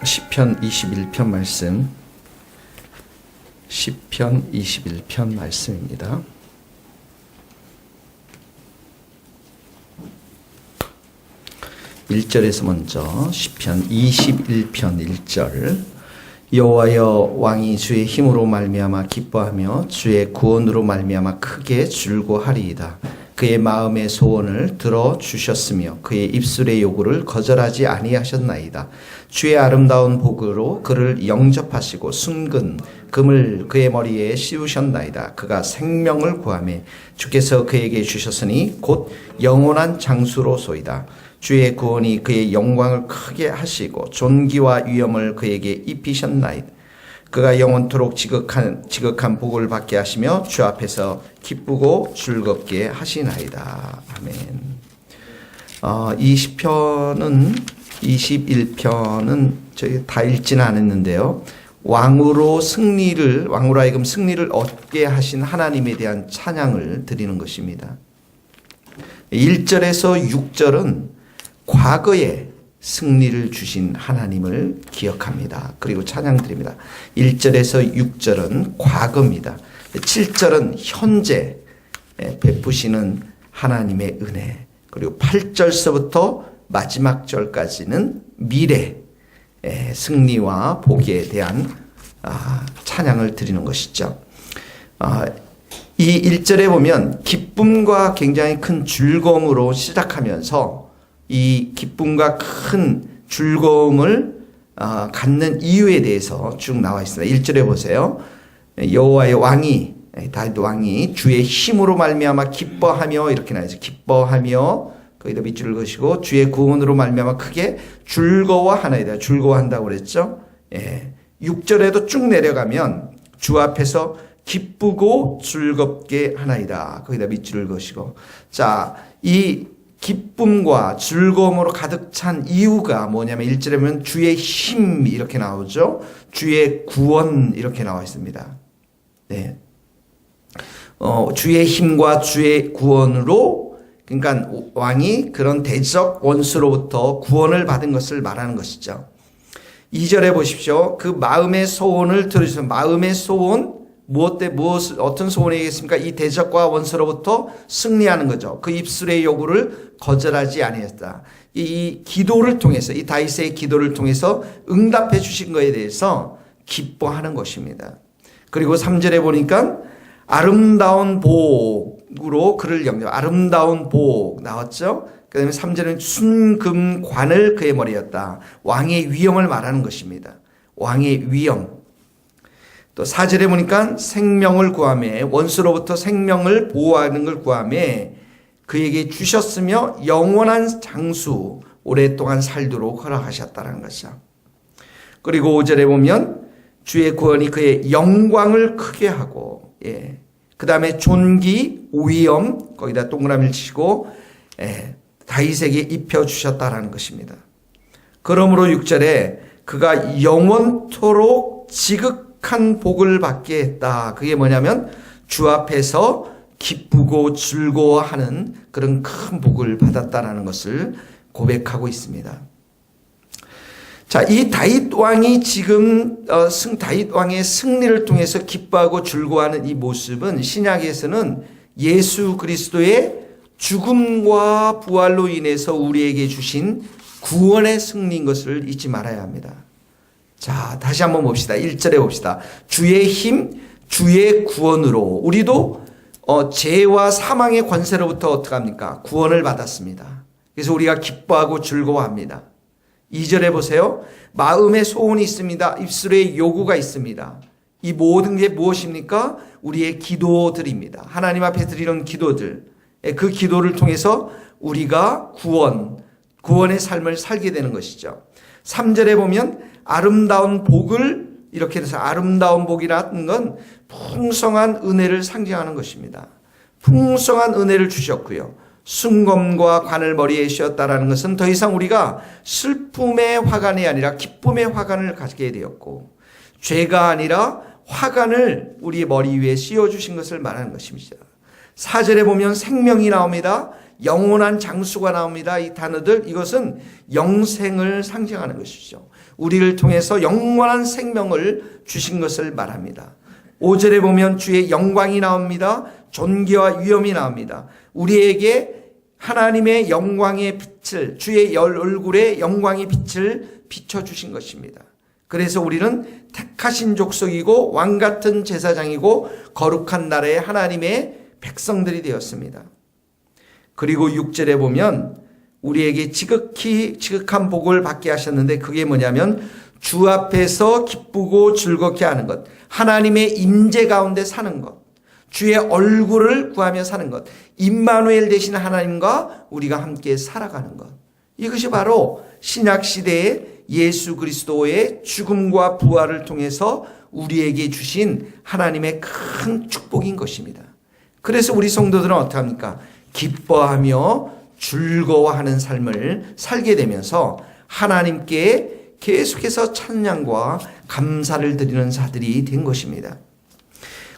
시편 21편 말씀, 시편 21편 말씀입니다. (1절에서) 먼저 시편 21편 1절. 여호와여, 왕이 주의 힘으로 말미암아 기뻐하며 주의 구원으로 말미암아 크게 즐거워하리이다. 그의 마음의 소원을 들어주셨으며 그의 입술의 요구를 거절하지 아니하셨나이다. 주의 아름다운 복으로 그를 영접하시고 순근 금을 그의 머리에 씌우셨나이다. 그가 생명을 구하며 주께서 그에게 주셨으니 곧 영원한 장수로소이다. 주의 구원이 그의 영광을 크게 하시고 존귀와 위엄을 그에게 입히셨나이다. 그가 영원토록 지극한 복을 받게 하시며 주 앞에서 기쁘고 즐겁게 하시나이다. 아멘. 이 시편은 21편은 저희 다 읽지는 않았는데요. 왕으로 하여금 승리를 얻게 하신 하나님에 대한 찬양을 드리는 것입니다. 1절에서 6절은 과거에 승리를 주신 하나님을 기억합니다. 그리고 찬양드립니다. 1절에서 6절은 과거입니다. 7절은 현재 베푸시는 하나님의 은혜, 그리고 8절서부터 마지막 절까지는 미래 승리와 복에 대한 찬양을 드리는 것이죠. 이 1절에 보면 기쁨과 굉장히 큰 즐거움으로 시작하면서 이 기쁨과 큰 즐거움을 갖는 이유에 대해서 쭉 나와 있습니다. 1절에 보세요. 여호와의 왕이, 다윗 왕이 주의 힘으로 말미암아 기뻐하며, 이렇게 나와 있어요. 기뻐하며 거기다 밑줄을 그으시고 주의 구원으로 말미암아 크게 즐거워하나이다. 즐거워한다고 그랬죠. 6절에도 쭉 내려가면 주 앞에서 기쁘고 즐겁게 하나이다. 거기다 밑줄을 그으시고, 자, 이 기쁨과 즐거움으로 가득 찬 이유가 뭐냐면 1절에 보면 주의 힘 이렇게 나오죠. 주의 구원 이렇게 나와 있습니다. 네. 주의 힘과 주의 구원으로, 그러니까 왕이 그런 대적 원수로부터 구원을 받은 것을 말하는 것이죠. 2절에 보십시오. 그 마음의 소원을 들으셔서, 마음의 소원, 어떤 소원이겠습니까? 이 대적과 원수로부터 승리하는 거죠. 그 입술의 요구를 거절하지 아니했다. 이 기도를 통해서, 이 다윗의 기도를 통해서 응답해 주신 것에 대해서 기뻐하는 것입니다. 그리고 3절에 보니까 아름다운 복으로 그를 아름다운 복 나왔죠. 그 다음에 3절은 순금관을 그의 머리였다. 왕의 위엄을 말하는 것입니다. 왕의 위엄. 또 4절에 보니까 생명을 구하며, 원수로부터 생명을 보호하는 걸 구하며 그에게 주셨으며 영원한 장수, 오랫동안 살도록 허락하셨다는 것이죠. 그리고 5절에 보면 주의 구원이 그의 영광을 크게 하고, 그 다음에 존귀, 위엄, 거기다 동그라미를 치고 다윗에게 입혀주셨다는 것입니다. 그러므로 6절에 그가 영원토록 지극한 복을 받게 했다. 그게 뭐냐면 주 앞에서 기쁘고 즐거워하는 그런 큰 복을 받았다는 것을 고백하고 있습니다. 자, 이 다윗 왕이 지금 다윗 왕의 승리를 통해서 기뻐하고 즐거워하는 이 모습은 신약에서는 예수 그리스도의 죽음과 부활로 인해서 우리에게 주신 구원의 승리인 것을 잊지 말아야 합니다. 자, 다시 한번 봅시다. 1절에 봅시다. 주의 힘, 주의 구원으로 우리도 죄와 사망의 권세로부터 어떡합니까? 구원을 받았습니다. 그래서 우리가 기뻐하고 즐거워합니다. 2절에 보세요. 마음의 소원이 있습니다. 입술의 요구가 있습니다. 이 모든 게 무엇입니까? 우리의 기도들입니다. 하나님 앞에 드리는 기도들. 그 기도를 통해서 우리가 구원의 삶을 살게 되는 것이죠. 3절에 보면 아름다운 복을, 이렇게 해서 아름다운 복이라는 건 풍성한 은혜를 상징하는 것입니다. 풍성한 은혜를 주셨고요. 순검과 관을 머리에 씌웠다라는 것은 더 이상 우리가 슬픔의 화관이 아니라 기쁨의 화관을 가지게 되었고, 죄가 아니라 화관을 우리 머리 위에 씌워주신 것을 말하는 것입니다. 4절에 보면 생명이 나옵니다. 영원한 장수가 나옵니다. 이 단어들, 이것은 영생을 상징하는 것이죠. 우리를 통해서 영원한 생명을 주신 것을 말합니다. 5절에 보면 주의 영광이 나옵니다. 존귀와 위엄이 나옵니다. 우리에게 하나님의 영광의 빛을, 주의 얼굴의 영광의 빛을 비춰주신 것입니다. 그래서 우리는 택하신 족속이고 왕같은 제사장이고 거룩한 나라의 하나님의 백성들이 되었습니다. 그리고 6절에 보면 우리에게 지극한 복을 받게 하셨는데, 그게 뭐냐면 주 앞에서 기쁘고 즐겁게 하는 것, 하나님의 임재 가운데 사는 것, 주의 얼굴을 구하며 사는 것, 임마누엘 되신 하나님과 우리가 함께 살아가는 것, 이것이 바로 신약시대의 예수 그리스도의 죽음과 부활을 통해서 우리에게 주신 하나님의 큰 축복인 것입니다. 그래서 우리 성도들은 어떻게 합니까? 기뻐하며 즐거워하는 삶을 살게 되면서 하나님께 계속해서 찬양과 감사를 드리는 자들이 된 것입니다.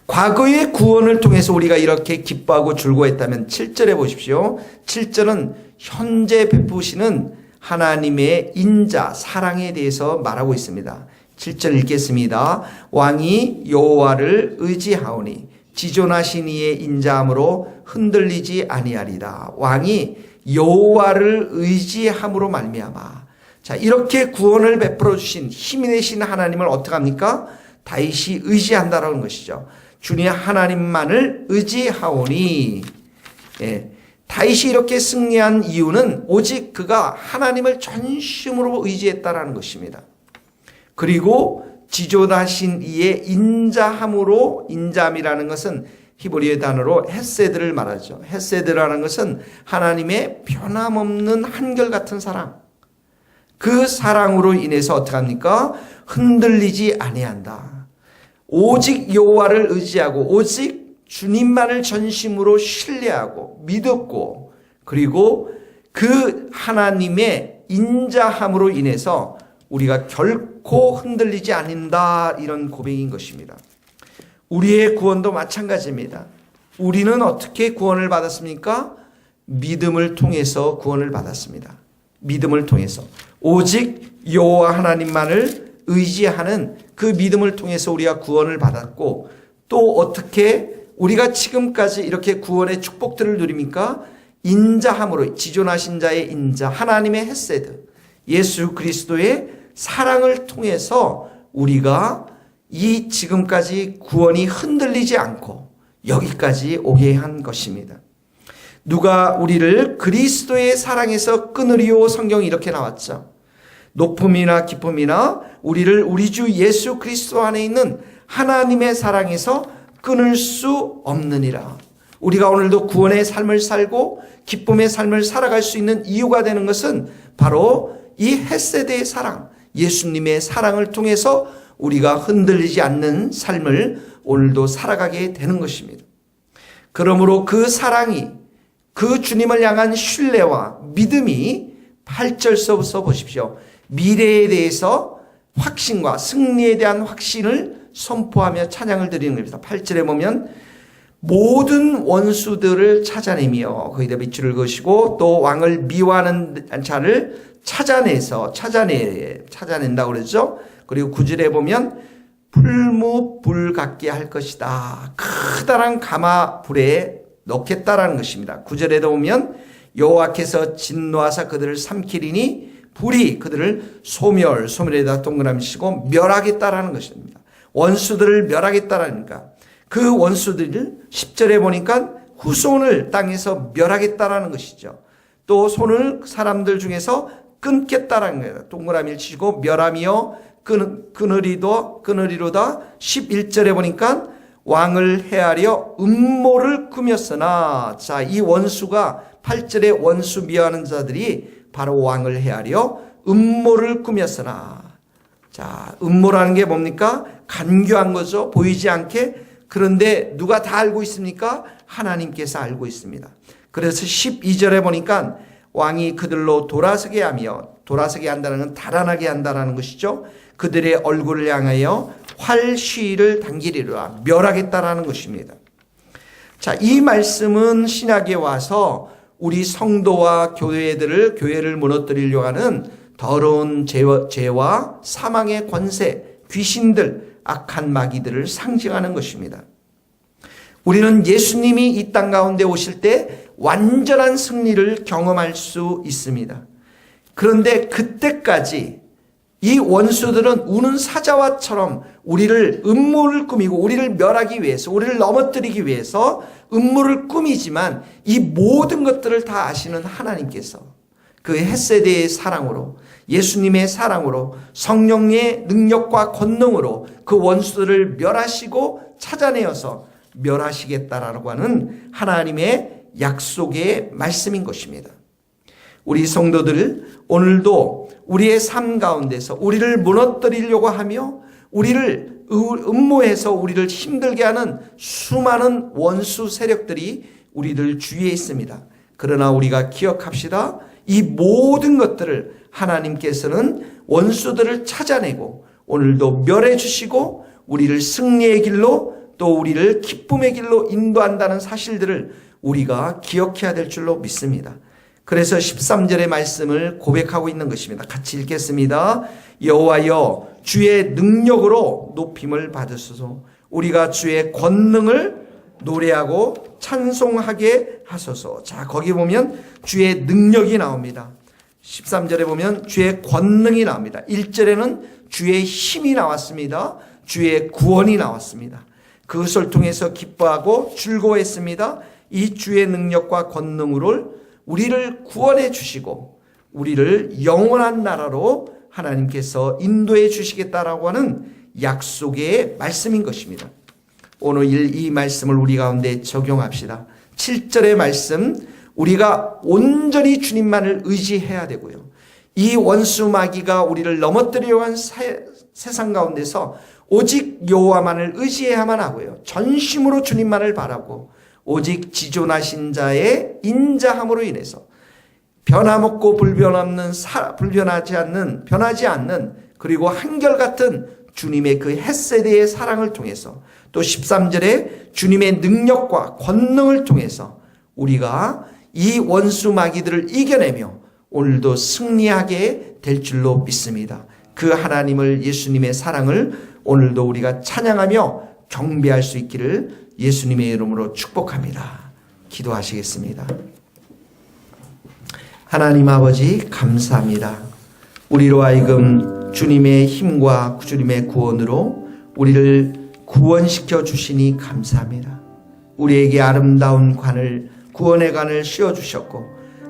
과거의 구원을 통해서 우리가 이렇게 기뻐하고 즐거워했다면 7절에 보십시오. 7절은 현재 베푸시는 하나님의 인자, 사랑에 대해서 말하고 있습니다. 7절 읽겠습니다. 왕이 여호와를 의지하오니 지존하신 이의 인자함으로 흔들리지 아니하리라. 왕이 여호와를 의지함으로 말미암아. 자, 이렇게 구원을 베풀어 주신 힘이 되신 하나님을 어떻게 합니까? 다윗이 의지한다라는 것이죠. 주님 하나님만을 의지하오니. 예, 다윗이 이렇게 승리한 이유는 오직 그가 하나님을 전심으로 의지했다라는 것입니다. 그리고 지존하신 이의 인자함으로, 인자함이라는 것은 히브리어 단어로 헤세드를 말하죠. 헤세드라는 것은 하나님의 변함없는 한결같은 사랑. 그 사랑으로 인해서 어떻게 합니까? 흔들리지 아니한다. 오직 여호와를 의지하고 오직 주님만을 전심으로 신뢰하고 믿었고, 그리고 그 하나님의 인자함으로 인해서 우리가 결코 흔들리지 않는다, 이런 고백인 것입니다. 우리의 구원도 마찬가지입니다. 우리는 어떻게 구원을 받았습니까? 믿음을 통해서 구원을 받았습니다. 믿음을 통해서 오직 여호와 하나님만을 의지하는 그 믿음을 통해서 우리가 구원을 받았고, 또 어떻게 우리가 지금까지 이렇게 구원의 축복들을 누립니까? 인자함으로, 지존하신 자의 인자, 하나님의 헤세드, 예수 그리스도의 사랑을 통해서 우리가 이 지금까지 구원이 흔들리지 않고 여기까지 오게 한 것입니다. 누가 우리를 그리스도의 사랑에서 끊으리요? 성경이 이렇게 나왔죠. 높음이나 기쁨이나 우리를 우리 주 예수 그리스도 안에 있는 하나님의 사랑에서 끊을 수 없느니라. 우리가 오늘도 구원의 삶을 살고 기쁨의 삶을 살아갈 수 있는 이유가 되는 것은 바로 이 헤세드의 사랑, 예수님의 사랑을 통해서 우리가 흔들리지 않는 삶을 오늘도 살아가게 되는 것입니다. 그러므로 그 사랑이, 그 주님을 향한 신뢰와 믿음이 8절서부터 보십시오. 미래에 대해서 확신과 승리에 대한 확신을 선포하며 찬양을 드리는 겁니다. 8절에 보면 모든 원수들을 찾아내며 거기다 밑줄을 그으시고 또 왕을 미워하는 자를 찾아낸다고 그러죠. 그리고 9절에 보면 풀무불 같게 할 것이다. 크다란 가마 불에 넣겠다라는 것입니다. 9절에도 보면 여호와께서 진노하사 그들을 삼키리니 불이 그들을 소멸에다 동그라미 치고 멸하겠다라는 것입니다. 원수들을 멸하겠다라니까 그 원수들을 10절에 보니까 후손을 땅에서 멸하겠다라는 것이죠. 또 손을 사람들 중에서 끊겠다라는 거예요. 동그라미를 치고 멸하며 끊으리로다. 11절에 보니까 왕을 해하려 음모를 꾸몄으나, 자, 이 원수가 8절에 원수 미워하는 자들이 바로 왕을 해하려 음모를 꾸몄으나, 자, 음모라는 게 뭡니까? 간교한 거죠. 보이지 않게. 그런데 누가 다 알고 있습니까? 하나님께서 알고 있습니다. 그래서 12절에 보니까 왕이 그들로 돌아서게 하며, 돌아서게 한다는 건 달아나게 한다는 것이죠. 그들의 얼굴을 향하여 활시위를 당기리라, 멸하겠다라는 것입니다. 자, 이 말씀은 신약에 와서 우리 성도와 교회를 무너뜨리려고 하는 더러운 죄와 사망의 권세, 귀신들, 악한 마귀들을 상징하는 것입니다. 우리는 예수님이 이 땅 가운데 오실 때 완전한 승리를 경험할 수 있습니다. 그런데 그때까지 이 원수들은 우는 사자와처럼 우리를 음모를 꾸미고 우리를 멸하기 위해서, 우리를 넘어뜨리기 위해서 음모를 꾸미지만 이 모든 것들을 다 아시는 하나님께서 그 헷세대의 사랑으로, 예수님의 사랑으로, 성령의 능력과 권능으로 그 원수들을 멸하시고 찾아내어서 멸하시겠다라고 하는 하나님의 약속의 말씀인 것입니다. 우리 성도들 오늘도 우리의 삶 가운데서 우리를 무너뜨리려고 하며 우리를 음모해서 우리를 힘들게 하는 수많은 원수 세력들이 우리들 주위에 있습니다. 그러나 우리가 기억합시다. 이 모든 것들을 하나님께서는 원수들을 찾아내고 오늘도 멸해 주시고 우리를 승리의 길로 또 우리를 기쁨의 길로 인도한다는 사실들을 우리가 기억해야 될 줄로 믿습니다. 그래서 13절의 말씀을 고백하고 있는 것입니다. 같이 읽겠습니다. 여호와여 주의 능력으로 높임을 받으소서. 우리가 주의 권능을 노래하고 찬송하게 하소서. 자, 거기 보면 주의 능력이 나옵니다. 13절에 보면 주의 권능이 나옵니다. 1절에는 주의 힘이 나왔습니다. 주의 구원이 나왔습니다. 그것을 통해서 기뻐하고 즐거워했습니다. 이 주의 능력과 권능으로 우리를 구원해 주시고 우리를 영원한 나라로 하나님께서 인도해 주시겠다라고 하는 약속의 말씀인 것입니다. 오늘 이 말씀을 우리 가운데 적용합시다. 7절의 말씀, 우리가 온전히 주님만을 의지해야 되고요. 이 원수 마귀가 우리를 넘어뜨리려고 한 세상 가운데서 오직 여호와만을 의지해야만 하고요. 전심으로 주님만을 바라고 오직 지존하신 자의 인자함으로 인해서 변함없고 변하지 않는 그리고 한결같은 주님의 그 헷세대의 사랑을 통해서 또 13절에 주님의 능력과 권능을 통해서 우리가 이 원수 마귀들을 이겨내며 오늘도 승리하게 될 줄로 믿습니다. 그 하나님을, 예수님의 사랑을 오늘도 우리가 찬양하며 경배할 수 있기를 예수님의 이름으로 축복합니다. 기도하시겠습니다. 하나님 아버지 감사합니다. 우리로 하여금 주님의 힘과 주님의 구원으로 우리를 구원시켜 주시니 감사합니다. 우리에게 아름다운 관을, 구원의 관을 씌워주셨고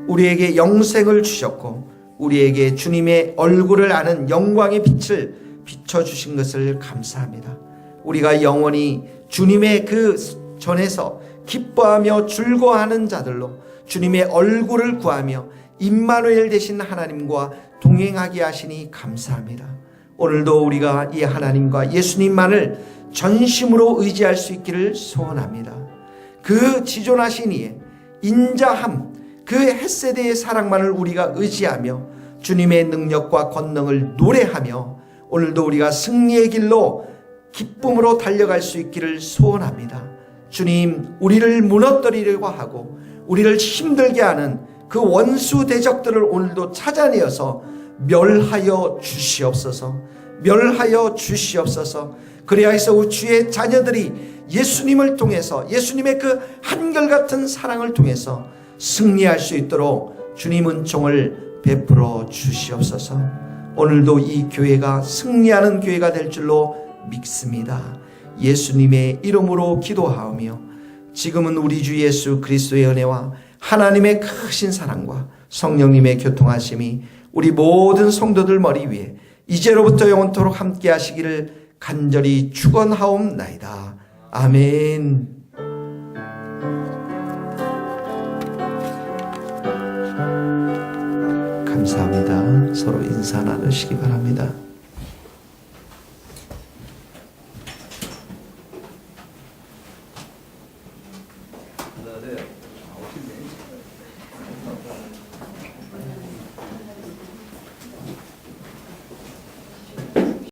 우리에게 영생을 주셨고 우리에게 주님의 얼굴을 아는 영광의 빛을 비춰주신 것을 감사합니다. 우리가 영원히 주님의 그 전에서 기뻐하며 즐거워하는 자들로 주님의 얼굴을 구하며 임마누엘 되신 하나님과 동행하게 하시니 감사합니다. 오늘도 우리가 이 하나님과 예수님만을 전심으로 의지할 수 있기를 소원합니다. 그 지존하신 이의 인자함, 그 헷세대의 사랑만을 우리가 의지하며 주님의 능력과 권능을 노래하며 오늘도 우리가 승리의 길로 기쁨으로 달려갈 수 있기를 소원합니다. 주님, 우리를 무너뜨리려고 하고 우리를 힘들게 하는 그 원수 대적들을 오늘도 찾아내어서 멸하여 주시옵소서. 멸하여 주시옵소서. 그래야 해서 주의 자녀들이 예수님을 통해서, 예수님의 그 한결같은 사랑을 통해서 승리할 수 있도록 주님 은총을 베풀어 주시옵소서. 오늘도 이 교회가 승리하는 교회가 될 줄로 믿습니다. 예수님의 이름으로 기도하오며 지금은 우리 주 예수 그리스도의 은혜와 하나님의 크신 사랑과 성령님의 교통하심이 우리 모든 성도들 머리 위에 이제로부터 영원토록 함께 하시기를 간절히 축원하옵나이다. 아멘. 감사합니다. 서로 인사 나누시기 바랍니다.